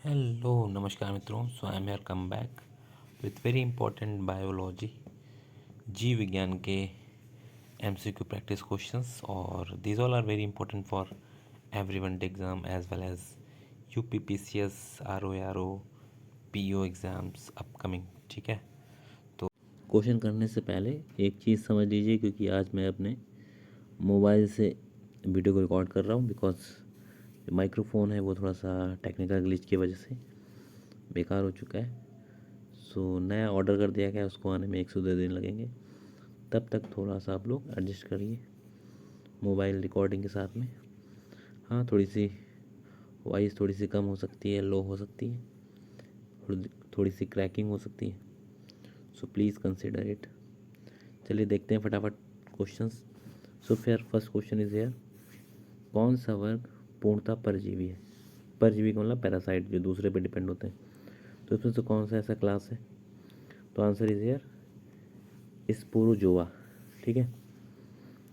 Hello नमस्कार मित्रों। So I am here come back with very important biology जीव विज्ञान के एमसीक्यू प्रैक्टिस क्वेश्चंस और these all are very important for everyone exam as well as UPPCS RO PO exams upcoming. ठीक है, तो question करने से पहले एक चीज़ समझ लीजिए, क्योंकि आज मैं अपने मोबाइल से वीडियो को रिकॉर्ड कर रहा हूँ बिकॉज जो माइक्रोफोन है वो थोड़ा सा टेक्निकल ग्लिच की वजह से बेकार हो चुका है। सो नया ऑर्डर कर दिया गया, उसको आने में 1 से 2 दिन लगेंगे। तब तक थोड़ा सा आप लोग एडजस्ट करिए मोबाइल रिकॉर्डिंग के साथ में। हाँ, थोड़ी सी वॉइस थोड़ी सी कम हो सकती है, लो हो सकती है, थोड़ी सी क्रैकिंग हो सकती है। So please consider it. चलिए देखते हैं फटाफट क्वेश्चंस। सो फिर फर्स्ट क्वेश्चन इज हेयर, कौन सा वर्ग पूर्णतः परजीवी है? परजीवी का मतलब पैरासाइट, जो दूसरे पे डिपेंड होते हैं। तो इसमें से कौन सा ऐसा क्लास है? तो आंसर इज हेयर स्पोरोजोआ। ठीक है,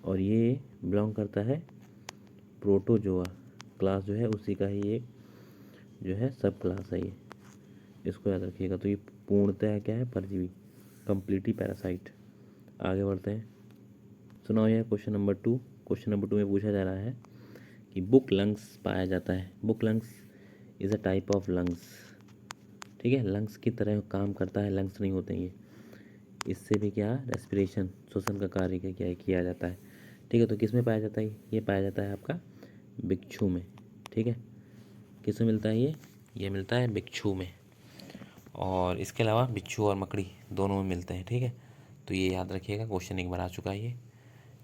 और ये बिलोंग करता है प्रोटोजोआ क्लास, जो है उसी का ही एक जो है सब क्लास है ये, इसको याद रखिएगा। तो ये पूर्णतः क्या है? परजीवी, कंप्लीटली पैरासाइट। आगे बढ़ते हैं। सुनाओ यह क्वेश्चन नंबर 2। क्वेश्चन नंबर 2 में पूछा जा रहा है कि बुक लंग्स पाया जाता है। Book lungs is a type of lungs. ठीक है, लंग्स की तरह काम करता है, लंग्स नहीं होते ये। इससे भी क्या रेस्पिरेशन, श्वसन का कार्य क्या किया जाता है। ठीक है, तो किस में पाया जाता है? ये पाया जाता है आपका बिच्छू में। ठीक है, किस में मिलता है ये मिलता है बिच्छू में, और इसके अलावा बिच्छू और मकड़ी दोनों में मिलते हैं। ठीक है, तो ये याद रखिएगा, क्वेश्चन एक बार आ चुका है ये।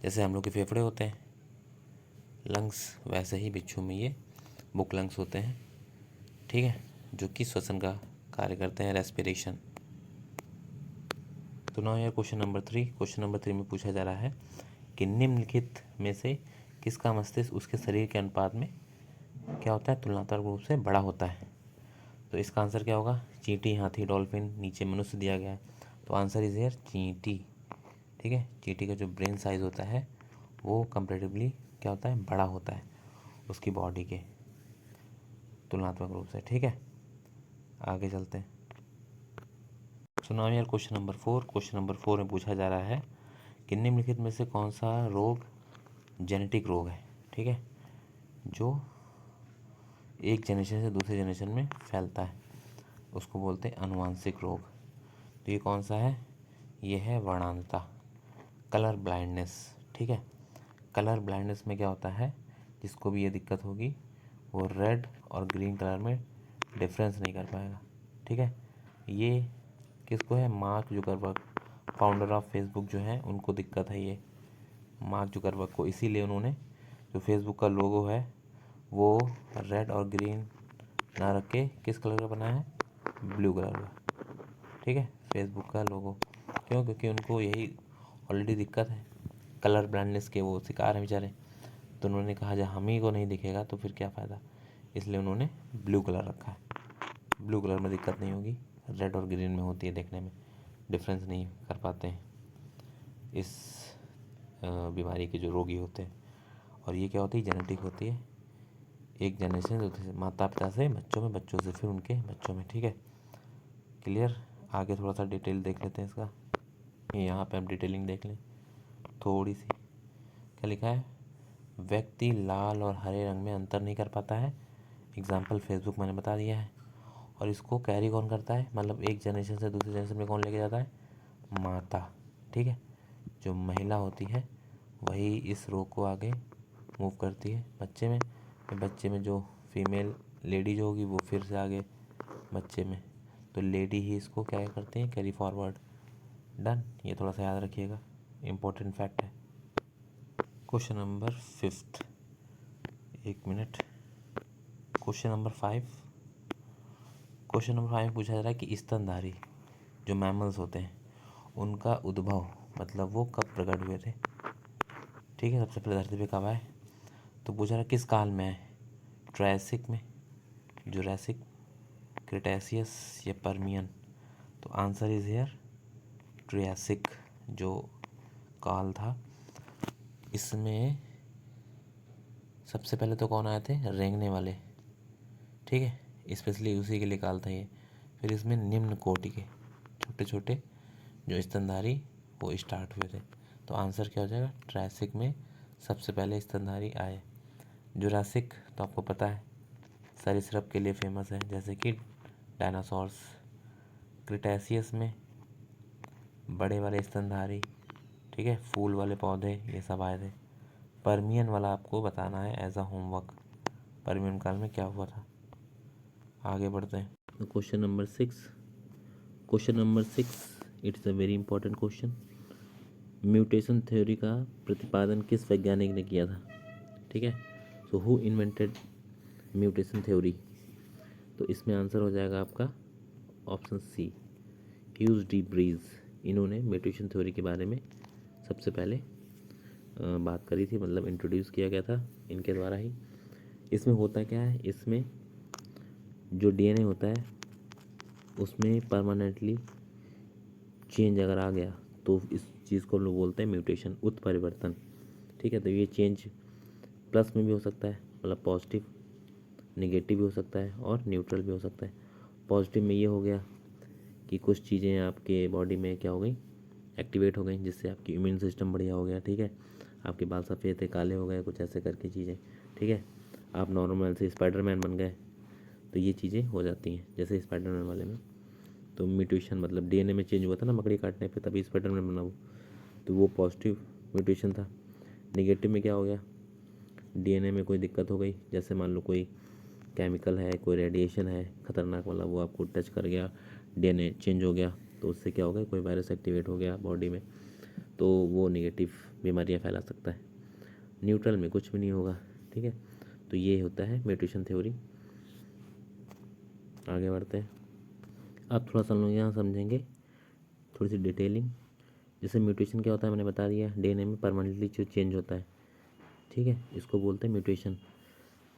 जैसे हम लोग के फेफड़े होते हैं लंग्स, वैसे ही बिच्छू में ये बुक लंग्स होते हैं। ठीक है, जो कि श्वसन का कार्य करते हैं, रेस्पिरेशन। तो नाउ यार क्वेश्चन नंबर 3। क्वेश्चन नंबर 3 में पूछा जा रहा है कि निम्नलिखित में से किसका मस्तिष्क उसके शरीर के अनुपात में क्या होता है? तुलनात्मक रूप से बड़ा होता है। तो इसका आंसर क्या होगा? चींटी, हाथी, डॉल्फिन, नीचे मनुष्य दिया गया है। तो आंसर इज हियर चींटी। ठीक है, चींटी का जो ब्रेन साइज होता है वो कंपेरेटिवली क्या होता है? बड़ा होता है उसकी बॉडी के तुलनात्मक रूप से। ठीक है, आगे चलते हैं। सुनाओ यार क्वेश्चन नंबर 4। क्वेश्चन नंबर 4 में पूछा जा रहा है कि निम्नलिखित में से कौन सा रोग जेनेटिक रोग है? ठीक है, जो एक जनरेशन से दूसरे जनरेशन में फैलता है, उसको बोलते हैं अनुवांशिक रोग। तो ये कौन सा है? ये है वर्णांधता, कलर ब्लाइंडनेस। ठीक है, कलर ब्लाइंडनेस में क्या होता है? जिसको भी ये दिक्कत होगी वो रेड और ग्रीन कलर में डिफरेंस नहीं कर पाएगा। ठीक है, ये किसको है? Mark Zuckerberg, founder of Facebook जो है, उनको दिक्कत है ये, मार्क जुकरबर्ग को। इसीलिए उन्होंने जो फेसबुक का लोगो है वो रेड और ग्रीन ना रख के किस कलर का बनाया है? ब्लू कलर का। ठीक है, फेसबुक का लोगो। क्यों? क्योंकि उनको यही ऑलरेडी दिक्कत है, कलर ब्लाइंडनेस के वो शिकार हैं बेचारे। तो उन्होंने कहा जब हम ही को नहीं दिखेगा तो फिर क्या फ़ायदा, इसलिए उन्होंने ब्लू कलर रखा है। ब्लू कलर में दिक्कत नहीं होगी, रेड और ग्रीन में होती है, देखने में डिफरेंस नहीं कर पाते हैं इस बीमारी के जो रोगी होते हैं। और ये क्या होती है? जेनेटिक होती है, एक जनरेशन से दूसरे, माता पिता से बच्चों में, बच्चों से फिर उनके बच्चों में। ठीक है, क्लियर। आगे थोड़ा सा डिटेल देख लेते हैं इसका। यहाँ पे हम डिटेलिंग देख लें थोड़ी सी। क्या लिखा है? व्यक्ति लाल और हरे रंग में अंतर नहीं कर पाता है। एग्जाम्पल फेसबुक मैंने बता दिया है। और इसको कैरी कौन करता है? मतलब एक जनरेशन से दूसरे जनरेशन में कौन लेके जाता है? माता। ठीक है, जो महिला होती है वही इस रोग को आगे मूव करती है बच्चे में। फिर बच्चे में जो फीमेल लेडी जो होगी वो फिर से आगे बच्चे में, तो लेडी ही इसको क्या करते हैं? Carry forward. डन, ये थोड़ा सा याद रखिएगा, इम्पोर्टेंट फैक्ट है। क्वेश्चन नंबर 5, एक minute. Question number 5। Question number 5 में पूछा जा रहा है कि स्तनधारी जो मैमल्स होते हैं उनका उद्भव, मतलब वो कब प्रकट हुए थे? ठीक है, सबसे पहले धरती पे कब आए? तो पूछा रहा किस काल में आए? ट्रायसिक में, जुरासिक, क्रिटेशियस या पर्मियन? तो आंसर इज हियर ट्रियासिक जो काल था। इसमें सबसे पहले तो कौन आए थे? रेंगने वाले। ठीक है, स्पेशली उसी के लिए काल था ये। फिर इसमें निम्न कोटि के छोटे छोटे जो स्तनधारी वो स्टार्ट हुए थे। तो आंसर क्या हो जाएगा, ट्रायसिक में सबसे पहले स्तनधारी आए। जुरासिक तो आपको पता है सरीसृप के लिए फेमस है, जैसे कि डायनासोर्स। क्रिटेशियस में बड़े वाले स्तनधारी, ठीक है, फूल वाले पौधे, ये सब आए थे। पर्मियन वाला आपको बताना है एज अ होमवर्क, पर्मियन काल में क्या हुआ था। आगे बढ़ते हैं। Question number 6 it's a very important question. Mutation theory का प्रतिपादन किस वैज्ञानिक ने किया था, ठीक है। So who invented mutation theory, तो इसमें आंसर हो जाएगा आपका option C, Hugo de Vries. इन्होंने म्यूटेशन थ्योरी के बारे में सबसे पहले बात करी थी, मतलब इंट्रोड्यूस किया गया था इनके द्वारा ही। इसमें होता क्या है, इसमें जो डीएनए होता है उसमें परमानेंटली चेंज अगर आ गया तो इस चीज़ को हम लोग बोलते हैं म्यूटेशन, उत्परिवर्तन, ठीक है। तो ये चेंज प्लस में भी हो सकता है, मतलब पॉजिटिव, नेगेटिव भी हो सकता है और न्यूट्रल भी हो सकता है। पॉजिटिव में ये हो गया कि कुछ चीज़ें आपके बॉडी में क्या हो गई, एक्टिवेट हो गई, जिससे आपकी इम्यून सिस्टम बढ़िया हो गया, ठीक है। आपके बाल सफ़ेद थे, काले हो गए, कुछ ऐसे करके चीज़ें, ठीक है। आप नॉर्मल से स्पाइडरमैन बन गए, तो ये चीज़ें हो जाती हैं जैसे स्पाइडरमैन वाले में। तो म्यूटेशन मतलब डीएनए में चेंज हुआ था ना मकड़ी काटने पे, तभी स्पाइडरमैन बना वो, तो वो पॉजिटिव म्यूटेशन था। नेगेटिव में क्या हो गया, डीएनए में कोई दिक्कत हो गई, जैसे मान लो कोई केमिकल है, कोई रेडिएशन है खतरनाक वाला, वो आपको टच कर गया, डीएनए चेंज हो गया, तो उससे क्या हो गया, कोई वायरस एक्टिवेट हो गया बॉडी में, तो वो नेगेटिव बीमारियां फैला सकता है। न्यूट्रल में कुछ भी नहीं होगा, ठीक है। तो ये होता है म्यूटेशन थ्योरी। आगे बढ़ते हैं। अब थोड़ा सा हम लोग यहाँ समझेंगे थोड़ी सी डिटेलिंग। जैसे म्यूटेशन क्या होता है मैंने बता दिया, डीएनए में परमानेंटली जो चेंज होता है, ठीक है, इसको बोलते हैं म्यूटेशन।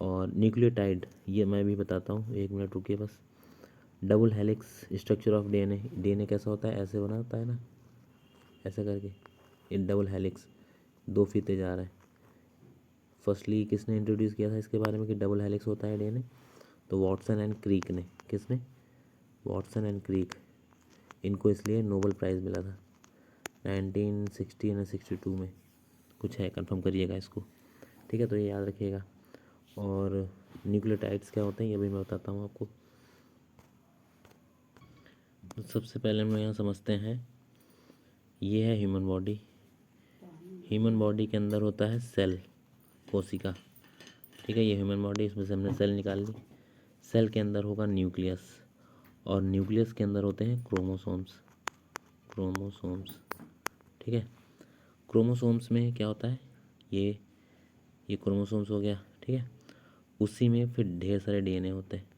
और न्यूक्लियोटाइड ये मैं भी बताता हूँ, 1 मिनट रुकिए बस। Double helix structure of DNA, DNA कैसा होता है, ऐसे बना होता है ना, ऐसा करके, ये डबल हेलिक्स, 2 फीते जा रहे हैं। फर्स्टली किसने इंट्रोड्यूस किया था इसके बारे में कि डबल हेलिक्स होता है डीएनए, तो वॉटसन एंड क्रीक ने। किसने, वॉटसन एंड क्रीक, इनको इसलिए नोबेल प्राइज़ मिला था 1960 या 62 में, कुछ है, कंफर्म करिएगा इसको, ठीक है। तो ये याद रखिएगा। और न्यूक्लियोटाइड्स क्या होते हैं ये भी मैं बताता हूँ आपको। तो सबसे पहले हम यहाँ समझते हैं, ये है ह्यूमन बॉडी। ह्यूमन बॉडी के अंदर होता है सेल, कोशिका, ठीक है। ये ह्यूमन बॉडी, इसमें से हमने सेल निकाल ली। सेल के अंदर होगा न्यूक्लियस, और न्यूक्लियस के अंदर होते हैं क्रोमोसोम्स, क्रोमोसोम्स, ठीक है। क्रोमोसोम्स में क्या होता है, ये क्रोमोसोम्स हो गया, ठीक है। उसी में फिर ढेर सारे डीएनए होते हैं,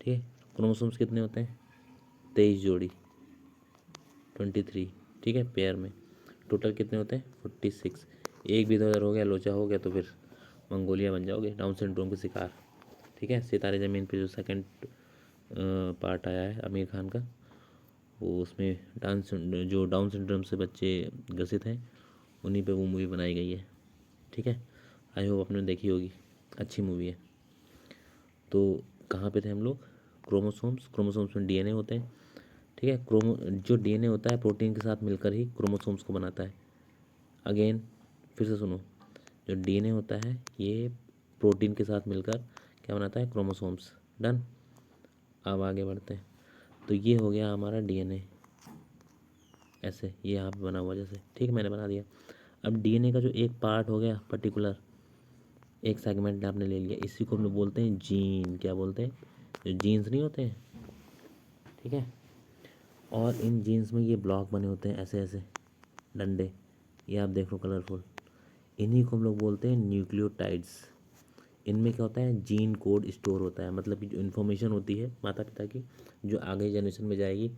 ठीक है। क्रोमोसोम्स कितने होते हैं, 23 जोड़ी, 23, ठीक है, पेयर में। टोटल कितने होते हैं, 46। एक भी इधर हो गया, लोचा हो गया, तो फिर मंगोलिया बन जाओगे, डाउन सिंड्रोम के शिकार, ठीक है। सितारे ज़मीन पे जो सेकंड पार्ट आया है आमिर खान का, वो उसमें जो डाउन सिंड्रोम से बच्चे ग्रसित हैं, उन्हीं पे वो मूवी बनाई गई है, ठीक है। आई होप आपने देखी होगी, अच्छी मूवी है। तो कहाँ पे थे हम लोग, क्रोमोसोम्स, क्रोमोसोम्स में डीएनए होते हैं, ठीक है। जो डीएनए होता है प्रोटीन के साथ मिलकर ही क्रोमोसोम्स को बनाता है। अगेन फिर से सुनो, जो डीएनए होता है ये प्रोटीन के साथ मिलकर क्या बनाता है, क्रोमोसोम्स। डन। अब आगे बढ़ते हैं। तो ये हो गया हमारा डीएनए, ऐसे ये यहाँ पे बना हुआ जैसे, ठीक है, मैंने बना दिया। अब डीएनए का जो एक पार्ट हो गया पर्टिकुलर, एक सेगमेंट आपने ले लिया, इसी को हम लोग बोलते हैं जीन। क्या बोलते हैं, जो जीन्स नहीं होते हैं, ठीक है। और इन जीन्स में ये ब्लॉक बने होते हैं ऐसे ऐसे डंडे, ये आप देख लो कलरफुल, इन्हीं को हम लोग बोलते हैं न्यूक्लियोटाइड्स। इनमें क्या होता है, जीन कोड स्टोर होता है, मतलब कि जो इन्फॉर्मेशन होती है माता पिता की, जो आगे जनरेशन में जाएगी,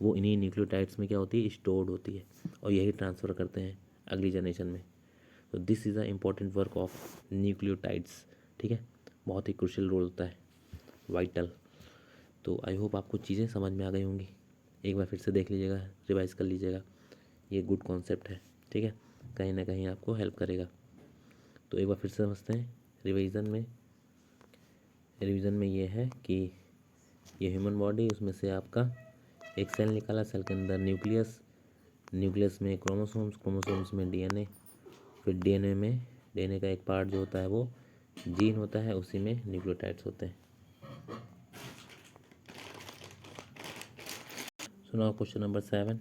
वो इन्हीं न्यूक्लियोटाइड्स में क्या होती है, स्टोर्ड होती है, और यही ट्रांसफ़र करते हैं अगली जनरेशन में। तो this is a important work of nucleotides, ठीक है। बहुत ही क्रुशियल रोल होता है, वाइटल। तो आई होप आपको चीज़ें समझ में आ गई होंगी। एक बार फिर से देख लीजिएगा, रिवाइज कर लीजिएगा, ये गुड कॉन्सेप्ट है, ठीक है, कहीं ना कहीं आपको हेल्प करेगा। तो एक बार फिर से समझते हैं रिवीजन में। रिवीजन में ये है कि ये ह्यूमन बॉडी, उसमें से आपका एक सेल निकाला, सेल के अंदर न्यूक्लियस, न्यूक्लियस में क्रोमोसोम्स, क्रोमोसोम्स में डीएनए, फिर डीएनए का एक पार्ट जो होता है वो जीन होता है, उसी में न्यूक्लियोटाइड्स होते हैं। सुनाओ क्वेश्चन नंबर 7।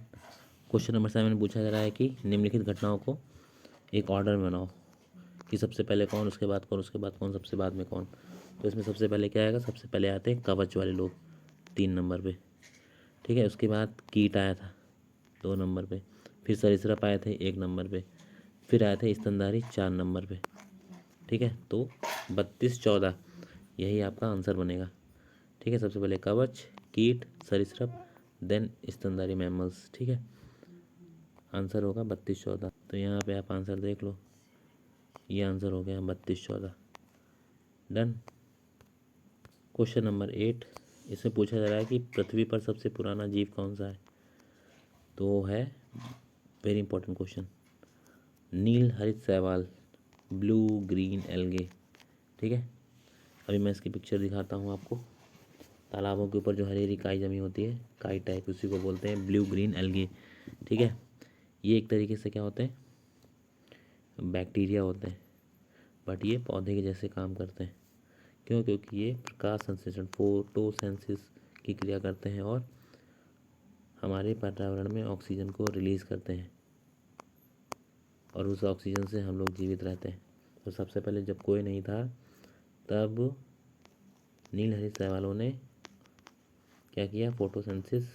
क्वेश्चन नंबर 7 में पूछा जा रहा है कि निम्नलिखित घटनाओं को एक ऑर्डर में बनाओ, कि सबसे पहले कौन, उसके बाद कौन, उसके बाद कौन, सबसे बाद में कौन। तो इसमें सबसे पहले क्या आएगा, सबसे पहले आते हैं कवच वाले लोग 3 नंबर पे, ठीक है। उसके बाद कीट आया था 2 नंबर पे, फिर सरीसृप आए थे 1 नंबर पे, फिर आए थे स्तनधारी 4 नंबर पे, ठीक है। तो 32-14 यही आपका आंसर बनेगा, ठीक है। सबसे पहले कवच, कीट, सरीसृप, देन स्तनधारी मैमल्स, ठीक है। आंसर होगा 32-14। तो यहाँ पे आप आंसर देख लो, ये आंसर हो गया 32-14। डन। क्वेश्चन नंबर 8, इसमें पूछा जा रहा है कि पृथ्वी पर सबसे पुराना जीव कौन सा है। तो वो है, वेरी इंपॉर्टेंट क्वेश्चन, नील हरित शैवाल, ब्लू ग्रीन एल्गे, ठीक है। अभी मैं इसकी पिक्चर दिखाता हूँ आपको। तालाबों के ऊपर जो हरी हरी काई जमी होती है, काई टाइप, उसी को बोलते हैं ब्लू ग्रीन एल्गे, ठीक है। ये एक तरीके से क्या होते हैं, बैक्टीरिया होते हैं, बट ये पौधे के जैसे काम करते हैं। क्यों? क्योंकि ये प्रकाश संश्लेषण, फोटोसिंथेसिस की क्रिया करते हैं और हमारे पर्यावरण में ऑक्सीजन को रिलीज़ करते हैं, और उस ऑक्सीजन से हम लोग जीवित रहते हैं। तो सबसे पहले जब कोई नहीं था, तब नील हरित शैवालों ने क्या किया, फोटोसिंथेसिस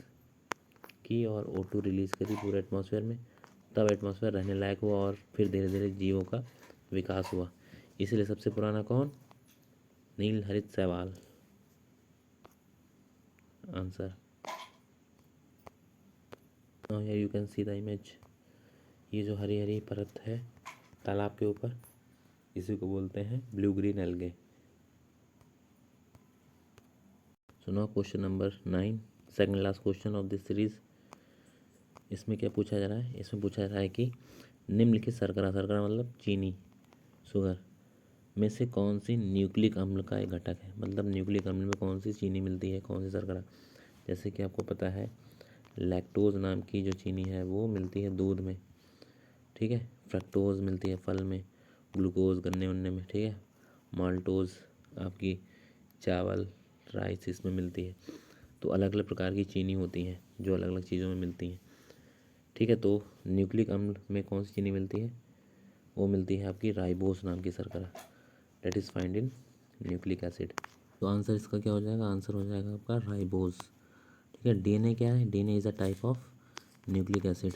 की और O2 रिलीज़ करी पूरे एटमॉस्फेयर में, तब एटमॉस्फेयर रहने लायक हुआ और फिर धीरे धीरे जीवों का विकास हुआ। इसलिए सबसे पुराना कौन, नील हरित शैवाल, answer. Now here you can see the image. ये जो हरी हरी परत है तालाब के ऊपर, इसी को बोलते हैं ब्लू ग्रीन एल्गे। सुनो question number 9, second last question of this series. इसमें क्या पूछा जा रहा है, इसमें पूछा जा रहा है कि निम्नलिखित शर्करा, शर्करा मतलब चीनी, शुगर, में से कौन सी न्यूक्लिक अम्ल का एक घटक है। मतलब न्यूक्लिक अम्ल में कौन सी चीनी मिलती है, कौन सी शर्करा। जैसे कि आपको पता है लैक्टोज नाम की जो चीनी है वो मिलती है दूध में, ठीक है। फ्रक्टोज मिलती है फल में, ग्लूकोज गन्ने उन्ने में, ठीक है। माल्टोज आपकी चावल, राइस, इसमें मिलती है। तो अलग अलग प्रकार की चीनी होती हैं जो अलग अलग चीज़ों में मिलती हैं, ठीक है। तो न्यूक्लिक अम्ल में कौन सी चीनी मिलती है, वो मिलती है आपकी राइबोस नाम की शर्करा, that is find in nucleic acid. तो आंसर इसका क्या हो जाएगा, आंसर हो जाएगा आपका राइबोस, ठीक है। डीएनए क्या है, DNA is a type of nucleic acid.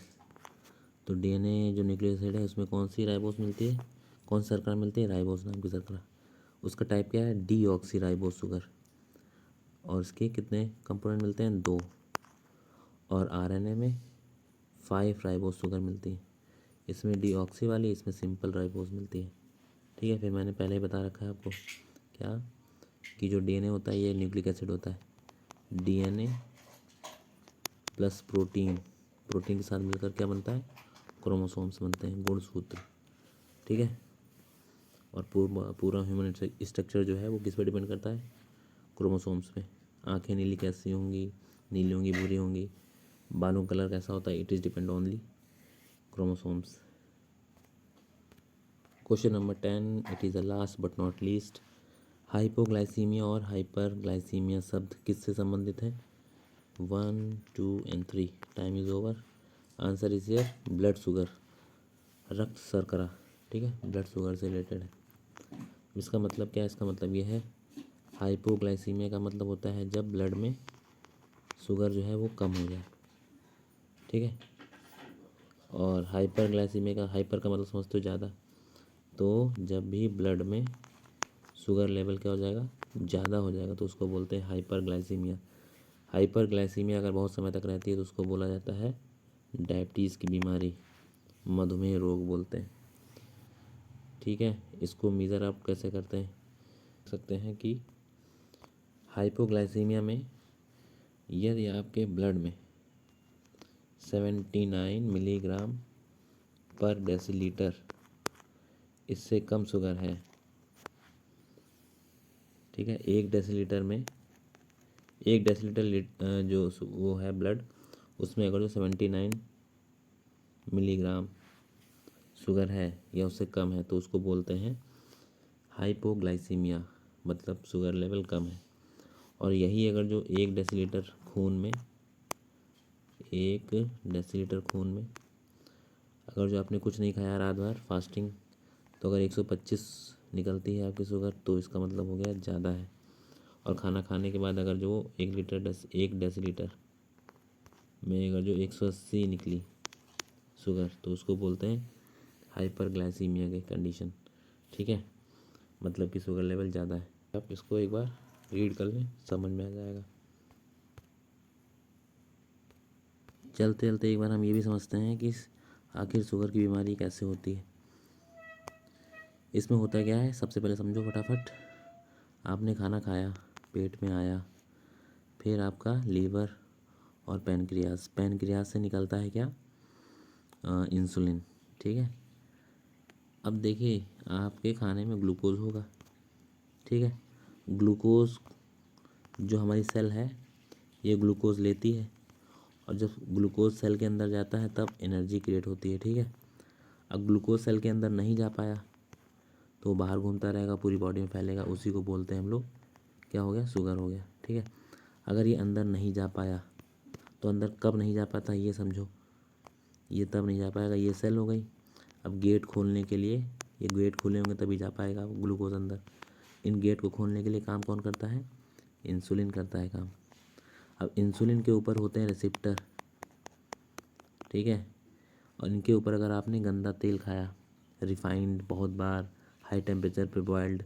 तो डीएनए जो न्यूक्लिक एसिड है उसमें कौन सी राइबोस मिलती है, कौन सी शर्करा मिलती है, राइबोस नाम की शर्करा। उसका टाइप क्या है, डीऑक्सी राइबोस शुगर, और इसके कितने कंपोनेंट मिलते हैं, 2। और आरएनए में 5 राइबोस शुगर मिलती है, इसमें डीऑक्सी वाली, इसमें सिंपल राइबोस मिलती है, ठीक है। फिर मैंने पहले ही बता रखा है आपको क्या, कि जो डीएनए होता है ये न्यूक्लिक एसिड होता है, डीएनए प्लस प्रोटीन, प्रोटीन के साथ मिलकर क्या बनता है, क्रोमोसोम्स बनते हैं, गुणसूत्र, ठीक है। और पूरा ह्यूमन स्ट्रक्चर जो है वो किस पर डिपेंड करता है, क्रोमोसोम्स पे। आंखें नीली कैसी होंगी, नीली होंगी, भूरी होंगी, बालों का कलर कैसा होता है, it is depend only chromosomes. Question number 10, it is the last but not least. Hypoglycaemia और हाइपरग्लाइसीमिया शब्द किससे संबंधित है, 1, 2 and 3। Time is over. Answer is here blood sugar, रक्त शर्करा, ठीक है, ब्लड शुगर से रिलेटेड है। इसका मतलब क्या है, इसका मतलब ये है, हाइपोग्लाइसीमिया का मतलब होता है जब ब्लड में शुगर जो है वो कम हो जाए, ठीक है। और हाइपरग्लाइसीमिया का, हाइपर का मतलब समझते हो ज़्यादा, तो जब भी ब्लड में शुगर लेवल क्या हो जाएगा, ज़्यादा हो जाएगा, तो उसको बोलते हैं हाइपरग्लाइसीमिया। हाइपरग्लाइसीमिया अगर बहुत समय तक रहती है तो उसको बोला जाता है डायबिटीज़ की बीमारी, मधुमेह रोग बोलते हैं, ठीक है। इसको मेज़र आप कैसे करते हैं, सकते हैं कि हाइपोग्लाइसीमिया में यदि आपके ब्लड में 79 मिलीग्राम पर डेसीलीटर इससे कम शुगर है, ठीक है। 1 डेसीलीटर में 1 डेसीलीटर जो वो है ब्लड, उसमें अगर जो 79 मिलीग्राम शुगर है या उससे कम है तो उसको बोलते हैं हाइपोग्लाइसीमिया, मतलब शुगर लेवल कम है। और यही अगर जो 1 डेसीलीटर खून में 1 डेसीलीटर खून में अगर जो आपने कुछ नहीं खाया रात भर फास्टिंग, तो अगर 125 निकलती है आपकी शुगर, तो इसका मतलब हो गया ज़्यादा है। और खाना खाने के बाद अगर जो 1 डेसीलीटर में अगर जो 180 निकली शुगर, तो उसको बोलते हैं हाइपरग्लाइसीमिया की कंडीशन। ठीक है, मतलब कि शुगर लेवल ज़्यादा है। आप इसको एक बार रीड कर लें, समझ में आ जाएगा। चलते चलते एक बार हम ये भी समझते हैं कि आखिर शुगर की बीमारी कैसे होती है। इसमें होता क्या है, सबसे पहले समझो फटाफट। आपने खाना खाया, पेट में आया, फिर आपका लीवर और पैनक्रियाज से निकलता है क्या, इंसुलिन। ठीक है। अब देखिए आपके खाने में ग्लूकोज होगा। ठीक है, ग्लूकोज जो हमारी सेल है ये ग्लूकोज लेती है, और जब ग्लूकोज सेल के अंदर जाता है तब एनर्जी क्रिएट होती है। ठीक है। अब ग्लूकोज सेल के अंदर नहीं जा पाया तो बाहर घूमता रहेगा, पूरी बॉडी में फैलेगा, उसी को बोलते हैं हम लोग क्या हो गया, शुगर हो गया। ठीक है। अगर ये अंदर नहीं जा पाया तो अंदर कब नहीं जा पाता ये समझो, ये तब नहीं जा पाएगा, ये सेल हो गई। अब गेट खोलने के लिए, ये गेट खुले होंगे तभी जा पाएगा ग्लूकोज अंदर। इन गेट को खोलने के लिए काम कौन करता है, इंसुलिन करता है काम। अब इंसुलिन के ऊपर होते हैं रिसेप्टर। ठीक है। और इनके ऊपर अगर आपने गंदा तेल खाया, रिफाइंड, बहुत बार हाई टेम्परेचर पे बॉयल्ड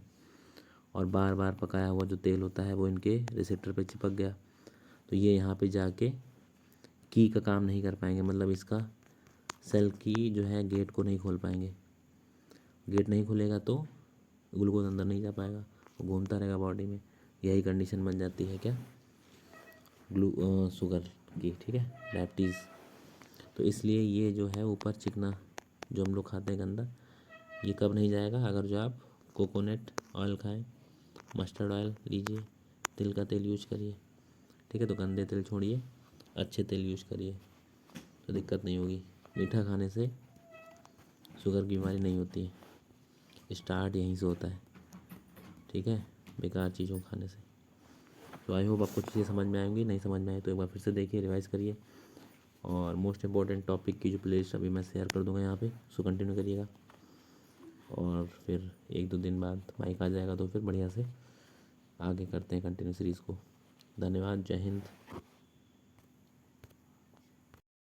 और बार बार पकाया हुआ जो तेल होता है, वो इनके रिसेप्टर पे चिपक गया, तो ये यहाँ पे जाके की का काम नहीं कर पाएंगे, मतलब इसका सेल की जो है गेट को नहीं खोल पाएंगे। गेट नहीं खुलेगा तो ग्लूकोज अंदर नहीं जा पाएगा, वो घूमता रहेगा बॉडी में। यही कंडीशन बन जाती है क्या, शुगर की। ठीक है, डायबिटीज़। तो इसलिए ये जो है ऊपर चिकना जो हम लोग खाते हैं गंदा, ये कब नहीं जाएगा, अगर जो आप कोकोनट ऑयल खाएं, मस्टर्ड ऑयल लीजिए, तिल का तेल यूज करिए। ठीक है, तो गंदे तेल छोड़िए, अच्छे तेल यूज करिए, तो दिक्कत नहीं होगी। मीठा खाने से शुगर की बीमारी नहीं होती है, स्टार्ट यहीं से होता है। ठीक है, बेकार चीज़ों खाने से। तो आई होप आपको चीज़ें समझ में आएंगी, नहीं समझ में आए तो एक बार फिर से देखिए, रिवाइज़ करिए। और मोस्ट इम्पॉर्टेंट टॉपिक की जो प्लेलिस्ट अभी मैं शेयर कर दूंगा यहाँ पे, उसको कंटिन्यू करिएगा। और फिर 1-2 दिन बाद माइक आ जाएगा तो फिर बढ़िया से आगे करते हैं कंटिन्यू सीरीज़ को। धन्यवाद, जय हिंद।